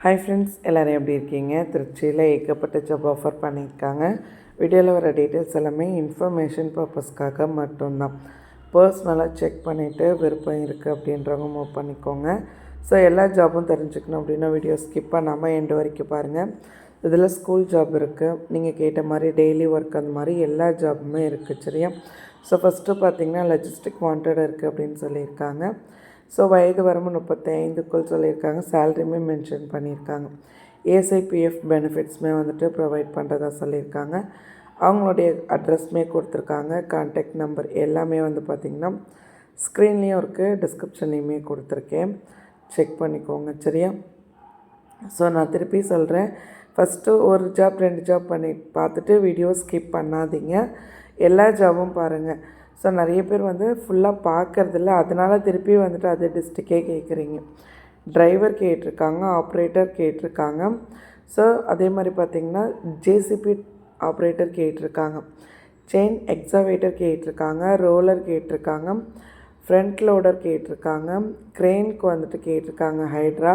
Hi friends, எல்லோரும் எப்படி இருக்கீங்க? திருச்சியில் ஏகப்பட்ட ஜாப் ஆஃபர் பண்ணியிருக்காங்க. வீடியோவில் வர டீட்டெயில்ஸ் எல்லாமே இன்ஃபர்மேஷன் பர்பஸ்க்காக மட்டும்தான். பர்சனலாக செக் பண்ணிவிட்டு விருப்பம் இருக்குது அப்படின்றவங்க மூவ் பண்ணிக்கோங்க. ஸோ எல்லா ஜாபும் தெரிஞ்சுக்கணும் அப்படின்னா வீடியோ ஸ்கிப் பண்ணாமல் எண்டு வரைக்கும் பாருங்கள். இதில் ஸ்கூல் ஜாப் இருக்குது, நீங்கள் கேட்ட மாதிரி டெய்லி ஒர்க், அந்த மாதிரி எல்லா ஜாபுமே இருக்குது. சரியா? ஸோ ஃபஸ்ட்டு பார்த்திங்கன்னா லஜிஸ்டிக் வாண்டட் இருக்குது அப்படின்னு சொல்லியிருக்காங்க. ஸோ வயது வரம்பு 35க்குள் சொல்லியிருக்காங்க. சேலரியுமே மென்ஷன் பண்ணியிருக்காங்க. ஏசிபிஎஃப் பெனிஃபிட்ஸுமே வந்துட்டு ப்ரொவைட் பண்ணுறதா சொல்லியிருக்காங்க. அவங்களுடைய அட்ரஸ்மே கொடுத்துருக்காங்க. கான்டாக்ட் நம்பர் எல்லாமே வந்து பார்த்திங்கன்னா ஸ்க்ரீன்லேயும் இருக்குது, டிஸ்கிரிப்ஷன்லேயுமே கொடுத்துருக்கேன். செக் பண்ணிக்கோங்க. சரியா? ஸோ நான் திருப்பி சொல்கிறேன், ஃபஸ்ட்டு ஒரு ஜாப் 2 ஜாப் பண்ணி பார்த்துட்டு வீடியோ ஸ்கிப் பண்ணாதீங்க. எல்லா ஜாபும் பாருங்கள். ஸோ நிறைய பேர் வந்து ஃபுல்லாக பார்க்குறதில்ல, அதனால் திருப்பி வந்துட்டு அதே டிஸ்ட்ரிக்டே கேட்குறீங்க. டிரைவர் கேட்டிருக்காங்க, ஆப்ரேட்டர் கேட்டிருக்காங்க. ஸோ அதே மாதிரி பார்த்திங்கன்னா ஜேசிபி ஆப்ரேட்டர் கேட்டிருக்காங்க, செயின் எக்ஸாவேட்டர் கேட்டிருக்காங்க, ரோலர் கேட்டிருக்காங்க, ஃப்ரண்ட் லோடர் கேட்டிருக்காங்க, க்ரெயினுக்கு வந்துட்டு கேட்டிருக்காங்க, ஹைட்ரா,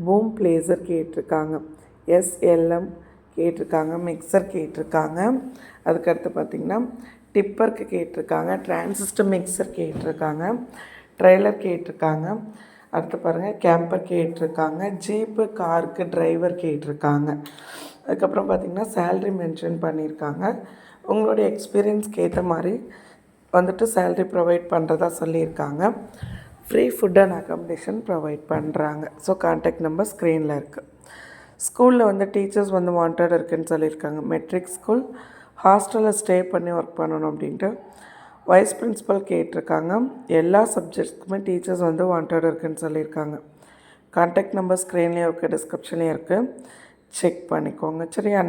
பூம் பிளேசர் கேட்டிருக்காங்க, எஸ்எல்எம் கேட்டிருக்காங்க, மிக்சர் கேட்டிருக்காங்க. அதுக்கடுத்து பார்த்திங்கன்னா டிப்பருக்கு கேட்டிருக்காங்க, டிரான்சிஸ்டர் மிக்சர் கேட்டிருக்காங்க, ட்ரெய்லர் கேட்டிருக்காங்க. அடுத்து பாருங்கள் கேம்பர் கேட்டிருக்காங்க, ஜீப்பு காருக்கு டிரைவர் கேட்டிருக்காங்க. அதுக்கப்புறம் பார்த்திங்கன்னா சேல்ரி மென்ஷன் பண்ணியிருக்காங்க. உங்களுடைய எக்ஸ்பீரியன்ஸ்க்கு ஏற்ற மாதிரி வந்துட்டு சேல்ரி ப்ரொவைட் பண்ணுறதா சொல்லியிருக்காங்க. Free food and accommodation provide பண்ணுறாங்க. ஸோ கான்டாக்ட் நம்பர் ஸ்க்ரீனில் இருக்குது. ஸ்கூலில் வந்து டீச்சர்ஸ் வந்து வாண்டட் இருக்குதுன்னு சொல்லியிருக்காங்க. மெட்ரிக் ஸ்கூல், ஹாஸ்டலில் ஸ்டே பண்ணி ஒர்க் பண்ணணும் அப்படின்ட்டு வைஸ் பிரின்ஸிபல் கேட்டிருக்காங்க. எல்லா சப்ஜெக்ட்ஸ்க்குமே டீச்சர்ஸ் வந்து வாண்டட் இருக்குதுன்னு சொல்லியிருக்காங்க. கான்டாக்ட் நம்பர் ஸ்க்ரீன்லேயும் இருக்குது, டிஸ்கிரிப்ஷன்லேயும் இருக்குது. செக் பண்ணிக்கோங்க. சரியா?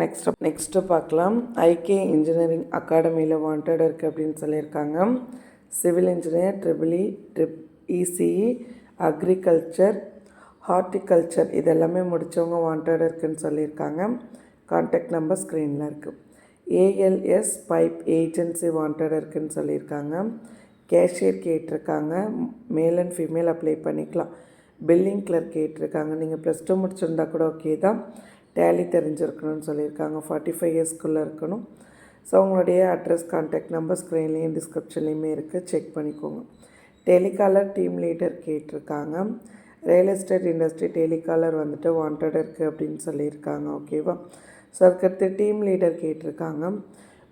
நெக்ஸ்ட்டு பார்க்கலாம். ஐகே இன்ஜினியரிங் அகாடமியில் வாண்டட் இருக்குது அப்படின்னு சொல்லியிருக்காங்க. Civil engineer, ECE, agriculture, horticulture இதெல்லாமே முடித்தவங்க வாண்டட் இருக்குதுன்னு சொல்லியிருக்காங்க. கான்டாக்ட் நம்பர் ஸ்க்ரீனில் இருக்குது. ஏஎல்எஸ் பைப் ஏஜென்சி வாண்டட் இருக்குதுன்னு சொல்லியிருக்காங்க. கேஷியர் கேட்டிருக்காங்க, மேல் அண்ட் ஃபீமேல் அப்ளை பண்ணிக்கலாம். பில்லிங் கிளர்க் கேட்டிருக்காங்க. நீங்கள் +2 முடிச்சிருந்தா கூட ஓகே தான். டேலி தெரிஞ்சிருக்கணும்னு சொல்லியிருக்காங்க. 45 இயர்ஸ்க்குள்ளே இருக்கணும். ஸோ உங்களுடைய அட்ரஸ், கான்டாக்ட் நம்பர் ஸ்க்ரீன்லேயும் டிஸ்கிரிப்ஷன்லேயுமே இருக்குது. செக் பண்ணிக்கோங்க. டெலிகாலர் டீம் லீடர் கேட்டிருக்காங்க. ரியல் எஸ்டேட் இண்டஸ்ட்ரி டெலிகாலர் வந்துட்டு வாண்டட் இருக்குது அப்படின்னு சொல்லியிருக்காங்க. ஓகேவா? ஸோ அதுக்கடுத்து டீம் லீடர் கேட்டிருக்காங்க.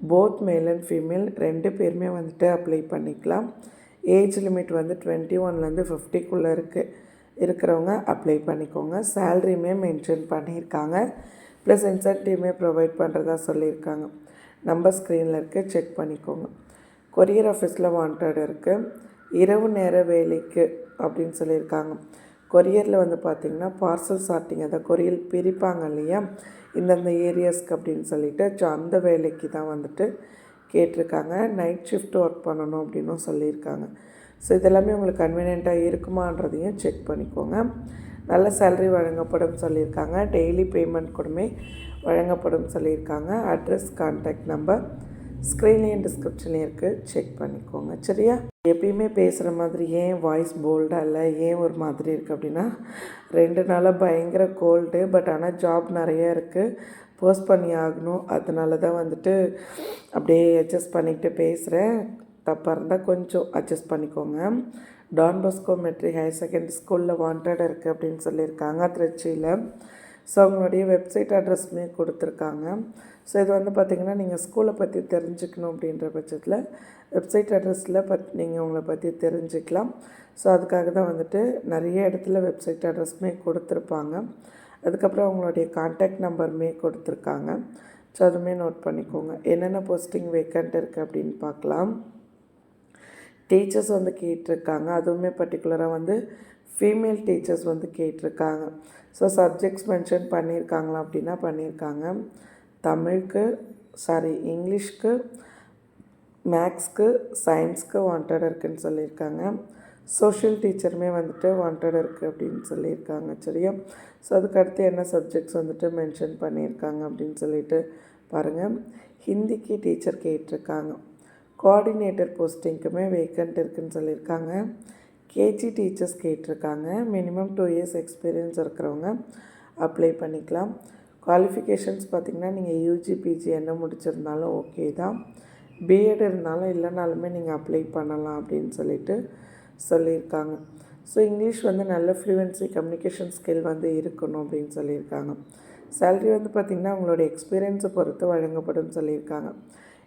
போத் மேல் அண்ட் ஃபீமேல் 2 பேருமே வந்துட்டு அப்ளை பண்ணிக்கலாம். ஏஜ் லிமிட் வந்து 21லேருந்து 50க்குள்ளே இருக்கிறவங்க அப்ளை பண்ணிக்கோங்க. சேல்ரியுமே மென்ஷன் பண்ணியிருக்காங்க. ப்ளஸ் இன்சென்டிவ்மே ப்ரொவைட் பண்ணுறதா சொல்லியிருக்காங்க. நம்பர் ஸ்க்ரீனில் இருக்குது, செக் பண்ணிக்கோங்க. கொரியர் ஆஃபீஸில் வாண்டட் இருக்குது. இரவு நேர வேலைக்கு அப்படின்னு சொல்லியிருக்காங்க. கொரியரில் வந்து பார்த்திங்கன்னா பார்சல் சார்ட்டிங், அதை கொரியர் பிரிப்பாங்க இல்லையா இந்தந்த ஏரியாஸ்க்கு அப்படின்னு சொல்லிட்டு, ஸோ அந்த வேலைக்கு தான் வந்துட்டு கேட்டிருக்காங்க. நைட் ஷிஃப்ட் ஒர்க் பண்ணணும் அப்படின்னும் சொல்லியிருக்காங்க. ஸோ இதெல்லாமே உங்களுக்கு கன்வீனியண்ட்டாக இருக்குமான்றதையும் செக் பண்ணிக்கோங்க. நல்ல சேலரி வழங்கப்படும் சொல்லியிருக்காங்க. டெய்லி பேமெண்ட் கூடமே வழங்கப்படும் சொல்லியிருக்காங்க. அட்ரஸ், கான்டாக்ட் நம்பர் ஸ்க்ரீன்லேயும் டிஸ்கிரிப்ஷன்லேயும் இருக்குது. செக் பண்ணிக்கோங்க. சரியா? எப்பயுமே பேசுகிற மாதிரி ஏன் வாய்ஸ் போல்டாக இல்லை, ஏன் ஒரு மாதிரி இருக்குது அப்படின்னா 2 நாளாக பயங்கர கோல்டு. பட் ஆனால் ஜாப் நிறைய இருக்குது, போஸ்ட் பண்ணி ஆகணும். அதனால தான் வந்துட்டு அப்படியே அட்ஜஸ்ட் பண்ணிக்கிட்டு பேசுகிறேன். தப்பாக இருந்தால் கொஞ்சம் அட்ஜஸ்ட் பண்ணிக்கோங்க. Don Bosco matric higher secondary ஸ்கூலில் வாண்டட் இருக்குது அப்படின்னு சொல்லியிருக்காங்க திருச்சியில். ஸோ அவங்களுடைய வெப்சைட் அட்ரஸுமே கொடுத்துருக்காங்க. ஸோ இது வந்து பார்த்திங்கன்னா நீங்கள் ஸ்கூலை பற்றி தெரிஞ்சுக்கணும் அப்படின்ற பட்சத்தில் வெப்சைட் அட்ரஸில் நீங்கள் உங்களை பற்றி தெரிஞ்சுக்கலாம். ஸோ அதுக்காக தான் வந்துட்டு நிறைய இடத்துல வெப்சைட் அட்ரஸுமே கொடுத்துருப்பாங்க. அதுக்கப்புறம் அவங்களுடைய கான்டாக்ட் நம்பருமே கொடுத்துருக்காங்க. ஸோ அதுவுமே நோட் பண்ணிக்கோங்க. என்னென்ன போஸ்டிங் வேக்கண்ட் இருக்குது அப்படின்னு பார்க்கலாம். டீச்சர்ஸ் வந்து கேட்டிருக்காங்க. அதுவுமே பர்டிகுலராக வந்து ஃபீமேல் டீச்சர்ஸ் வந்து கேட்டிருக்காங்க. ஸோ சப்ஜெக்ட்ஸ் மென்ஷன் பண்ணியிருக்காங்களா அப்படின்னா பண்ணியிருக்காங்க. தமிழுக்கு, இங்கிலீஷ்க்கு, மேக்ஸ்க்கு, சயின்ஸ்க்கு வாண்டட் இருக்குதுன்னு சொல்லியிருக்காங்க. சோஷியல் டீச்சருமே வந்துட்டு வாண்டட் இருக்குது அப்படின்னு சொல்லியிருக்காங்க. சரியா? ஸோ அதுக்கடுத்து என்ன சப்ஜெக்ட்ஸ் வந்துட்டு மென்ஷன் பண்ணியிருக்காங்க அப்படின்னு சொல்லிட்டு பாருங்கள். ஹிந்திக்கு டீச்சர் கேட்டிருக்காங்க. கோஆர்டினேட்டர் போஸ்டிங்க்குமே வேக்கண்ட் இருக்குதுன்னு சொல்லியிருக்காங்க. கேஜி டீச்சர்ஸ் கேட்டிருக்காங்க. மினிமம் 2 இயர்ஸ் எக்ஸ்பீரியன்ஸ் இருக்கிறவங்க அப்ளை பண்ணிக்கலாம். குவாலிஃபிகேஷன்ஸ் பார்த்திங்கன்னா நீங்கள் யூஜி பிஜி என்ன முடிச்சிருந்தாலும் ஓகே தான். பிஎட் இருந்தாலும் இல்லைனாலுமே நீங்கள் அப்ளை பண்ணலாம் அப்படின்னு சொல்லியிருக்காங்க. ஸோ இங்கிலீஷ் நல்ல ஃப்ளூவன்சி கம்யூனிகேஷன் ஸ்கில் இருக்கணும் அப்படின்னு சொல்லியிருக்காங்க. சேலரி பார்த்திங்கன்னா உங்களோட எக்ஸ்பீரியன்ஸை பொறுத்து வழங்கப்படும் சொல்லியிருக்காங்க.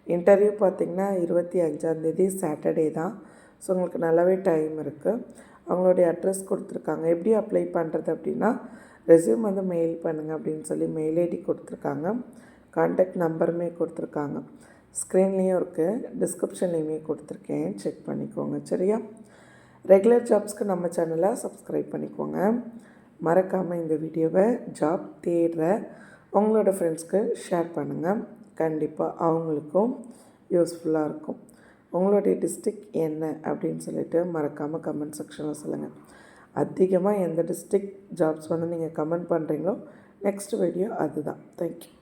இன்டர்வியூ பார்த்திங்கன்னா 25ஆந்தேதி சாட்டர்டே தான். ஸோ உங்களுக்கு நல்லாவே டைம் இருக்குது. அவங்களுடைய அட்ரஸ் கொடுத்துருக்காங்க. எப்படி அப்ளை பண்ணுறது அப்படின்னா ரெஸ்யூம் மெயில் பண்ணுங்கள் அப்படின்னு சொல்லி மெயில் ஐடி கொடுத்துருக்காங்க. கான்டாக்ட் நம்பருமே கொடுத்துருக்காங்க. ஸ்க்ரீன்லேயும் இருக்குது, டிஸ்கிரிப்ஷன்லேயுமே கொடுத்துருக்கேன், செக் பண்ணிக்கோங்க. சரியா? ரெகுலர் ஜாப்ஸ்க்கு நம்ம சேனலை சப்ஸ்கிரைப் பண்ணிக்கோங்க. மறக்காமல் இந்த வீடியோவை ஜாப் தேடுற உங்களோட ஃப்ரெண்ட்ஸ்க்கு ஷேர் பண்ணுங்கள். கண்டிப்பாக அவங்களுக்கும் யூஸ்ஃபுல்லாக இருக்கும். உங்களுடைய டிஸ்ட்ரிக்ட் என்ன அப்படின்னு சொல்லிட்டு மறக்காமல் கமெண்ட் செக்ஷனில் சொல்லுங்கள். அதிகமாக எந்த டிஸ்ட்ரிக்ட் ஜாப்ஸ் நீங்கள் கமெண்ட் பண்ணுறீங்களோ நெக்ஸ்ட் வீடியோ அதுதான். தேங்க்யூ.